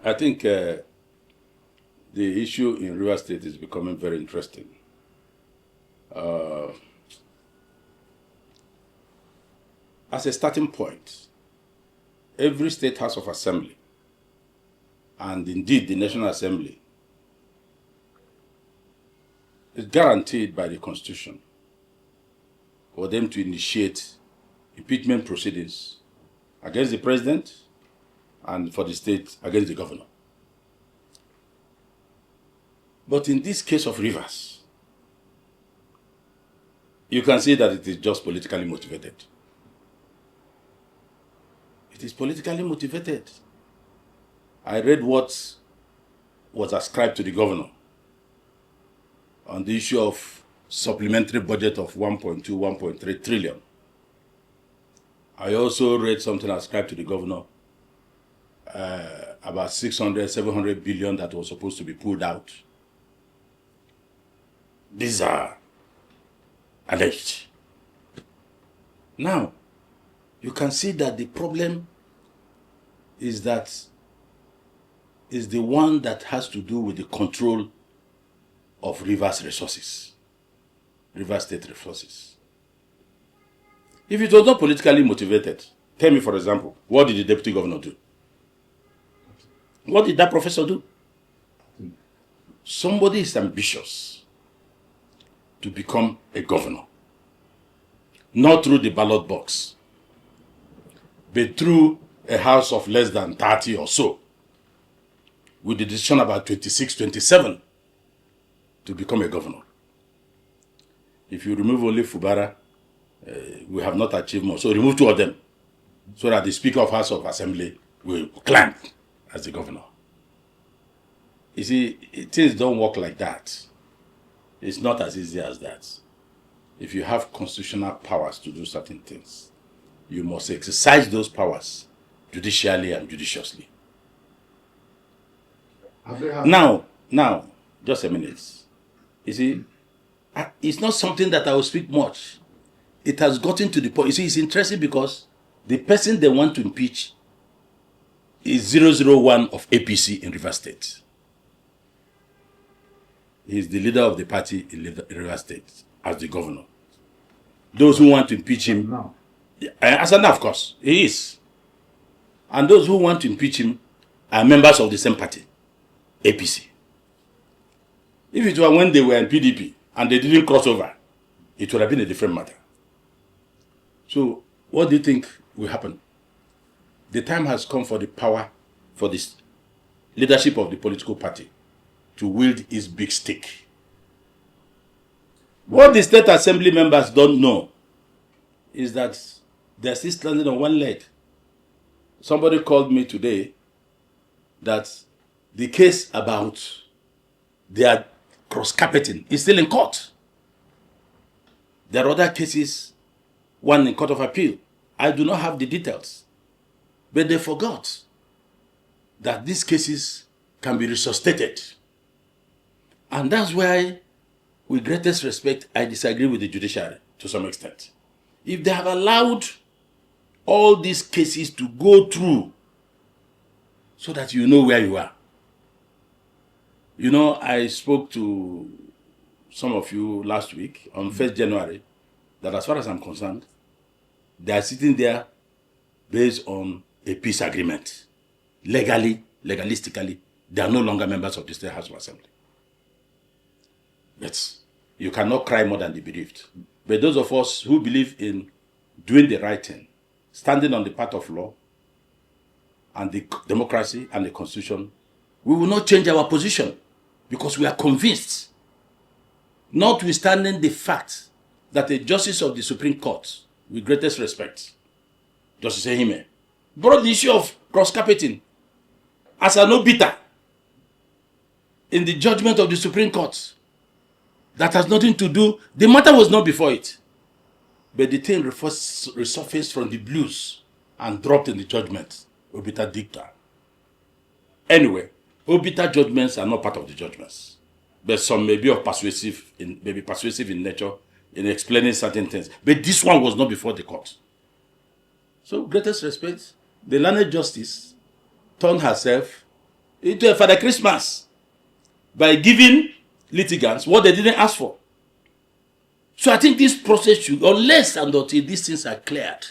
I think the issue in Rivers State is becoming very interesting. As a starting point, every state house of assembly, and indeed the National Assembly, is guaranteed by the Constitution for them to initiate impeachment proceedings against the president and for the state against the governor. But in this case of Rivers, you can see that it is just politically motivated. It is politically motivated. I read what was ascribed to the governor on the issue of supplementary budget of 1.2, 1.3 trillion. I also read something ascribed to the governor about 600, 700 billion that was supposed to be pulled out. These are alleged. Now, you can see that the problem is the one that has to do with the control of Rivers resources, Rivers State resources. If it was not politically motivated, tell me, for example, what did the deputy governor do? What did that professor do? Somebody is ambitious to become a governor, not through the ballot box, but through a house of less than 30 or so, with the decision about 26, 27 to become a governor. If you remove only Fubara, we have not achieved more. So remove two of them, so that the Speaker of House of Assembly will climb as the governor. You see, things don't work like that. It's not as easy as that. If you have constitutional powers to do certain things, you must exercise those powers judicially and judiciously. Now, just a minute. You see, it's not something that I will speak much. It has gotten to the point. You see, it's interesting because the person they want to impeach is 001 of APC in Rivers State. He's the leader of the party in Rivers State as the governor. Those who want to impeach him, as of now, of course, he is. And those who want to impeach him are members of the same party, APC. If it were when they were in PDP and they didn't cross over, it would have been a different matter. So, what do you think will happen? The time has come for the power, for this leadership of the political party to wield its big stick. What the state assembly members don't know is that they're still standing on one leg. Somebody called me today that the case about their cross-carpeting is still in court. There are other cases, one in Court of Appeal. I do not have the details. But they forgot that these cases can be resuscitated. And that's why, with greatest respect, I disagree with the judiciary to some extent. If they have allowed all these cases to go through so that you know where you are. You know, I spoke to some of you last week on 1st January that as far as I'm concerned, they are sitting there based on a peace agreement. Legalistically, they are no longer members of the State House of Assembly. But you cannot cry more than the bereaved. But those of us who believe in doing the right thing, standing on the path of law and the democracy and the Constitution, we will not change our position because we are convinced, notwithstanding the fact that a justice of the Supreme Court, with greatest respect, Justice Ehime, brought the issue of cross-carpeting as an obiter in the judgment of the Supreme Court. That has nothing to do, the matter was not before it. But the thing resurfaced from the blues and dropped in the judgment, obiter dicta. Anyway, obiter judgments are not part of the judgments. But some may be persuasive in nature in explaining certain things. But this one was not before the court. So, greatest respect, the learned justice turned herself into a Father Christmas by giving litigants what they didn't ask for. So I think this process should, unless and until these things are cleared,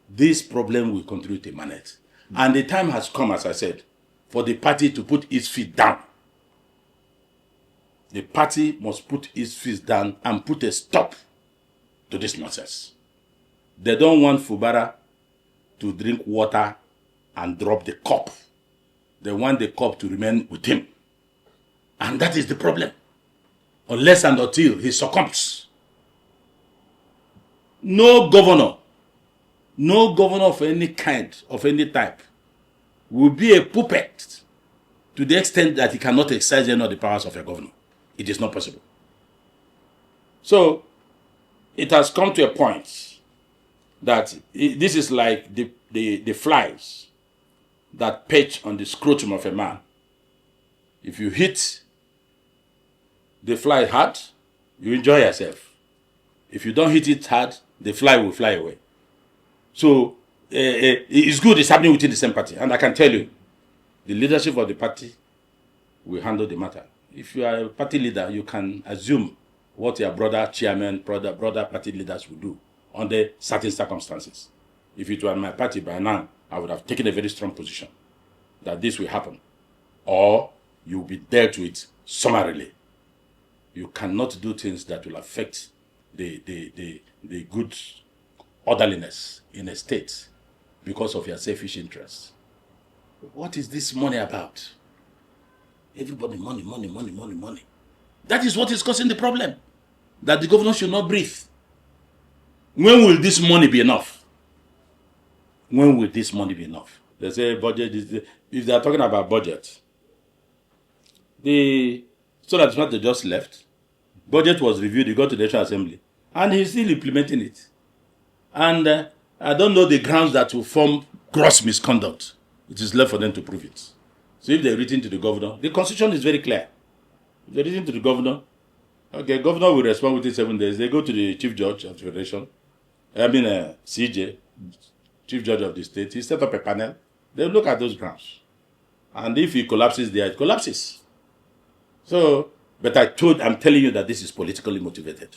this problem will continue to emanate. And the time has come, as I said, for the party to put its feet down. The party must put its feet down and put a stop to this nonsense. They don't want Fubara to drink water and drop the cup. They want the cup to remain with him. And that is the problem. Unless and until he succumbs. No governor of any kind, of any type, will be a puppet to the extent that he cannot exercise any of the powers of a governor. It is not possible. So, it has come to a point that this is like the flies that perch on the scrotum of a man. If you hit the fly hard, you enjoy yourself. If you don't hit it hard, the fly will fly away. So, it's good it's happening within the same party. And I can tell you, the leadership of the party will handle the matter. If you are a party leader, you can assume what your brother chairman, brother party leaders will do under certain circumstances. If it were my party by now, I would have taken a very strong position that this will happen. Or you will be dealt with summarily. You cannot do things that will affect the good orderliness in a state because of your selfish interests. What is this money about? Everybody money. That is what is causing the problem. That the governor should not breathe. When will this money be enough? When will this money be enough? They say budget is... If they are talking about budget, so that's what they just left. Budget was reviewed, it got to the National Assembly. And he's still implementing it. And I don't know the grounds that will form gross misconduct. It is left for them to prove it. So if they're written to the governor, the constitution is very clear. If they're written to the governor, okay, governor will respond within 7 days. They go to the chief judge of the federation, CJ, chief judge of the state. He set up a panel. They look at those grounds. And if he collapses there, it collapses. So, but I'm telling you that this is politically motivated.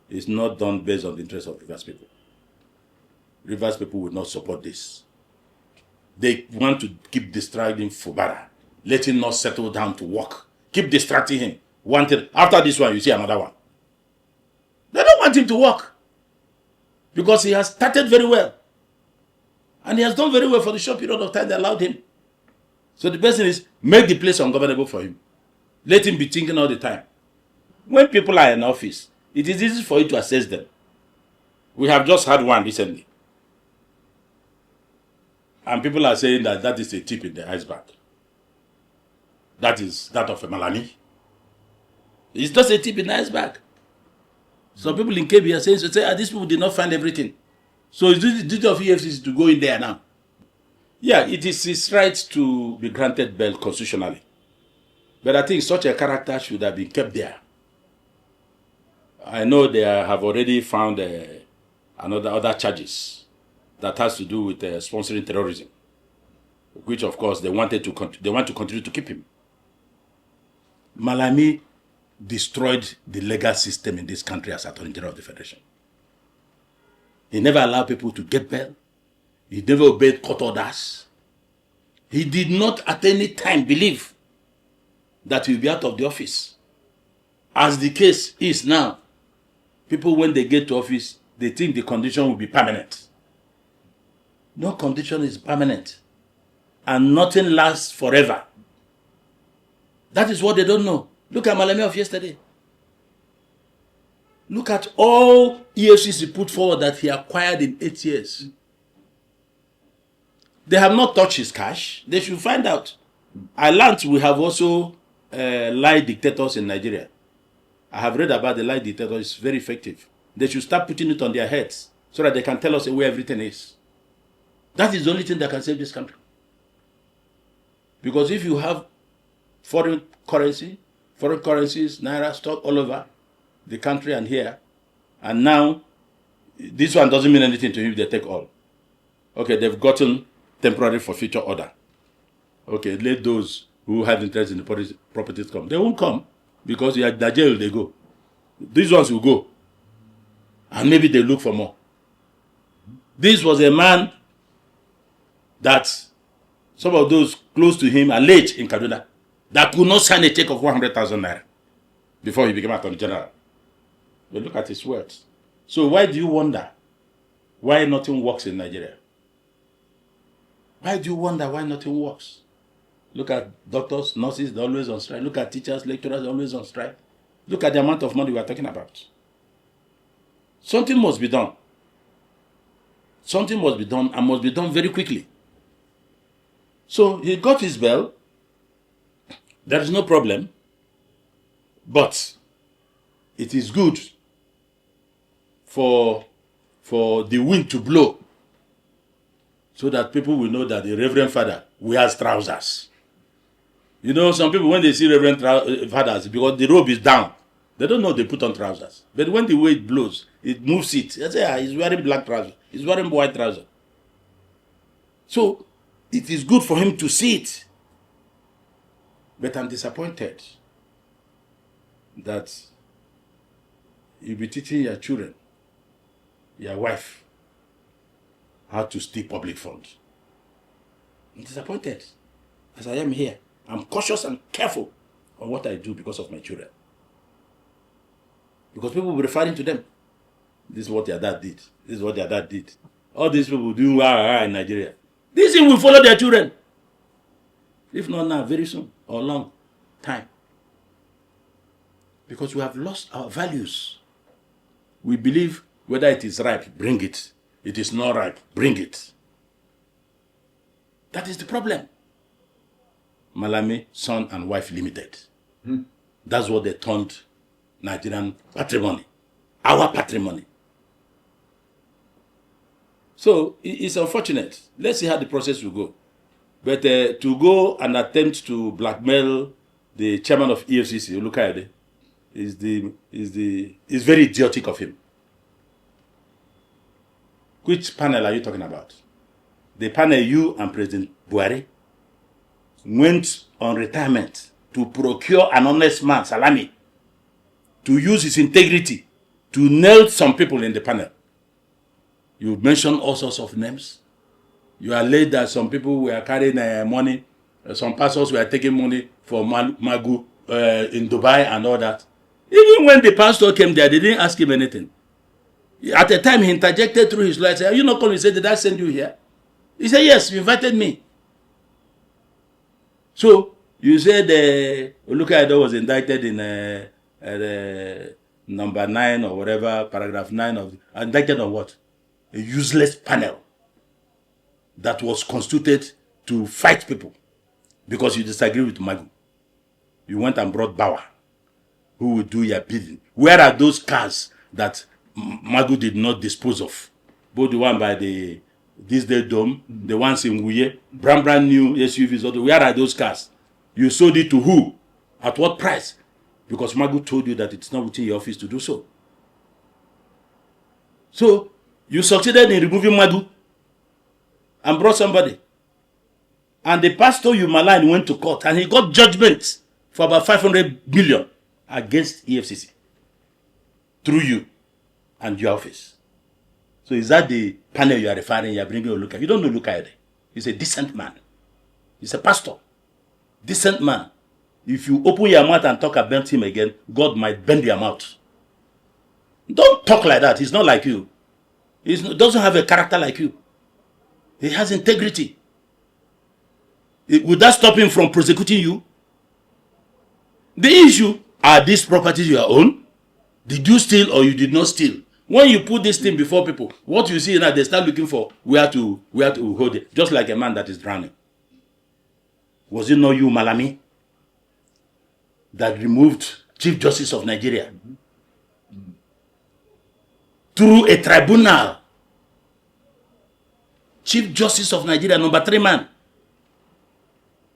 It's not done based on the interest of Rivers people. Rivers people will not support this. They want to keep distracting Fubara. Let him not settle down to work. Keep distracting him. After this one, you see another one. They don't want him to work. Because he has started very well. And he has done very well for the short period of time they allowed him. So the best thing is, make the place ungovernable for him. Let him be thinking all the time. When people are in office, it is easy for you to assess them. We have just had one recently. And people are saying that that is a tip in the iceberg. That is that of a Malami. It's just a tip in the iceberg. Some people in KB are saying, these people did not find everything. So it's the duty of EFCC to go in there now. Yeah, it is his right to be granted bail constitutionally. But I think such a character should have been kept there. I know they have already found other charges that has to do with sponsoring terrorism, which of course they want to continue to keep him. Malami destroyed the legal system in this country as Attorney General of the Federation. He never allowed people to get bail. He never obeyed court orders. He did not at any time believe that he will be out of the office. As the case is now, people when they get to office, they think the condition will be permanent. No condition is permanent. And nothing lasts forever. That is what they don't know. Look at Malami of yesterday. Look at all EFCC put forward that he acquired in 8 years. They have not touched his cash. They should find out. I learned we have also lie dictators in Nigeria. I have read about the lie dictator. It's very effective. They should start putting it on their heads so that they can tell us where everything is. That is the only thing that can save this country. Because if you have foreign currencies, naira stock all over the country and here, and now this one doesn't mean anything to you if they take all. Okay, they've gotten temporary for future order. okay, let those who have interest in the properties come. They won't come because you are the jail, they go. These ones will go. And maybe they look for more. This was a man that some of those close to him alleged in Kaduna that could not sign a check of 100,000 naira before he became Attorney General. But look at his words. So why do you wonder why nothing works in Nigeria? Why do you wonder why nothing works? Look at doctors, nurses, they're always on strike. Look at teachers, lecturers, they're always on strike. Look at the amount of money we are talking about. Something must be done. Something must be done and must be done very quickly. So he got his bail. There is no problem. But it is good for the wind to blow so that people will know that the Reverend Father wears trousers. You know, some people, when they see Reverend Fathers, because the robe is down, they don't know they put on trousers. But when the wind blows, it moves it. They say, he's wearing black trousers. He's wearing white trousers. So, it is good for him to see it. But I'm disappointed that you'll be teaching your children, your wife, how to steal public funds. I'm disappointed. As I am here, I'm cautious and careful on what I do because of my children. Because people will be referring to them. This is what their dad did. This is what their dad did. All these people doing well in Nigeria. This thing will follow their children. If not now, very soon or long time. Because we have lost our values. We believe whether it is ripe, bring it. It is not ripe, bring it. That is the problem. Malami, son and wife limited. That's what they turned Nigerian patrimony. Our patrimony. So it's unfortunate. Let's see how the process will go. But to go and attempt to blackmail the chairman of EFCC, Atrocities, is very idiotic of him. Which panel are you talking about? The panel you and President Buhari went on retirement to procure an honest man, Malami, to use his integrity to nail some people in the panel. You mentioned all sorts of names. You alleged that some people were carrying money, some pastors were taking money for Magu in Dubai and all that. Even when the pastor came there, they didn't ask him anything. At the time, he interjected through his lawyer, said, "Are you not coming?" He said, "Did I send you here?" He said, "Yes, you invited me." So, you said Olukaedo was indicted in number 9 or whatever, paragraph 9 of indicted on what? A useless panel that was constituted to fight people because you disagree with Magu. You went and brought Bawa, who would do your bidding. Where are those cars that Magu did not dispose of? Both the one by this day dome, the ones in Wuye, brand new SUVs. Where are those cars? You sold it to who? At what price? Because Magu told you that it's not within your office to do so. So, you succeeded in removing Magu and brought somebody. And the pastor you maligned went to court and he got judgment for about 500 million against EFCC through you and your office. So is that the panel you are referring? You are bringing a look at? You don't know Olukaedo. He's a decent man. He's a pastor. Decent man. If you open your mouth and talk about him again, God might bend your mouth. Don't talk like that. He's not like you. He doesn't have a character like you. He has integrity. Would that stop him from prosecuting you? The issue, are these properties your own? Did you steal or you did not steal? When you put this thing before people, what you see now, they start looking for where to hold it. Just like a man that is drowning. Was it not you, Malami, that removed Chief Justice of Nigeria through a tribunal? Chief Justice of Nigeria, number 3 man.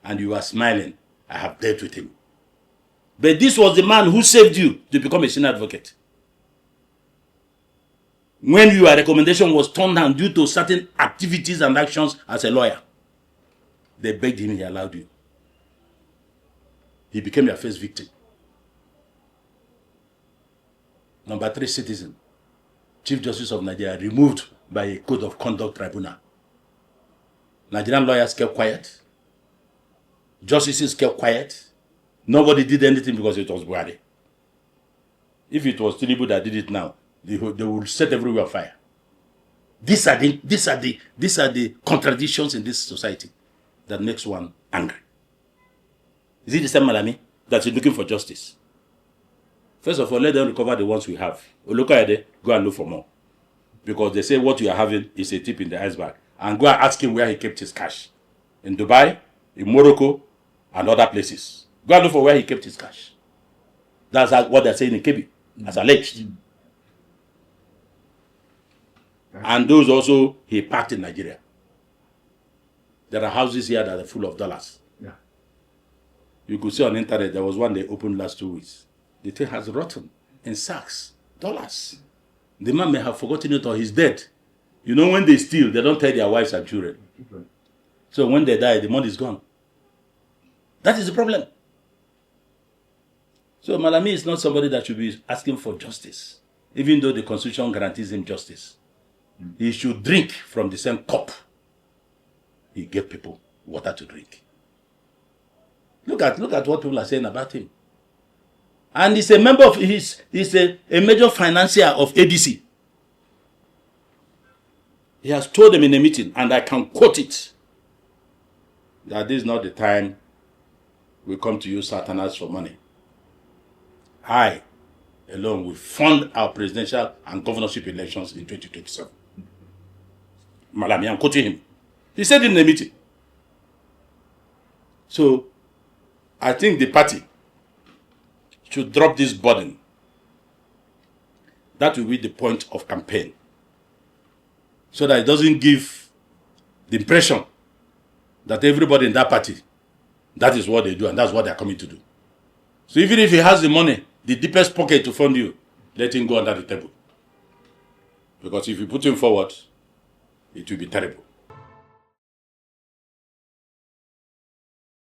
And you are smiling. I have dealt with him. But this was the man who saved you to become a senior advocate. When your recommendation was turned down due to certain activities and actions as a lawyer. They begged him, he allowed you. He became your first victim. Number 3, citizen. Chief Justice of Nigeria, removed by a Code of Conduct Tribunal. Nigerian lawyers kept quiet. Justices kept quiet. Nobody did anything because it was Buhari. If it was Tinubu that did it now, they would set everywhere on fire. These are the contradictions in this society that makes one angry. Is it the same Malami that is looking for justice? First of all, let them recover the ones we have. Olukoyede, go and look for more. Because they say what you are having is a tip in the iceberg. And go and ask him where he kept his cash. In Dubai, in Morocco, and other places. Go and look for where he kept his cash. That's what they're saying in Kebbi, as alleged. And those also he packed in Nigeria. There are houses here that are full of dollars. Yeah. You could see on the internet, there was one they opened last 2 weeks. The thing has rotten in sacks, dollars. The man may have forgotten it or he's dead. You know, when they steal, they don't tell their wives and children. Right. So when they die, the money is gone. That is the problem. So Malami is not somebody that should be asking for justice, even though the Constitution guarantees him justice. He should drink from the same cup he gave people water to drink. Look at what people are saying about him. And he's a member of, he's a major financier of APC. He has told them in a meeting, and I can quote it, that this is not the time we come to use Satanas for money. I alone will fund our presidential and governorship elections in 2027. Malami, I'm quoting him. He said in the meeting. So, I think the party should drop this burden. That will be the point of campaign. So that it doesn't give the impression that everybody in that party, that is what they do and that's what they're coming to do. So even if he has the money, the deepest pocket to fund you, let him go under the table. Because if you put him forward, it will be terrible.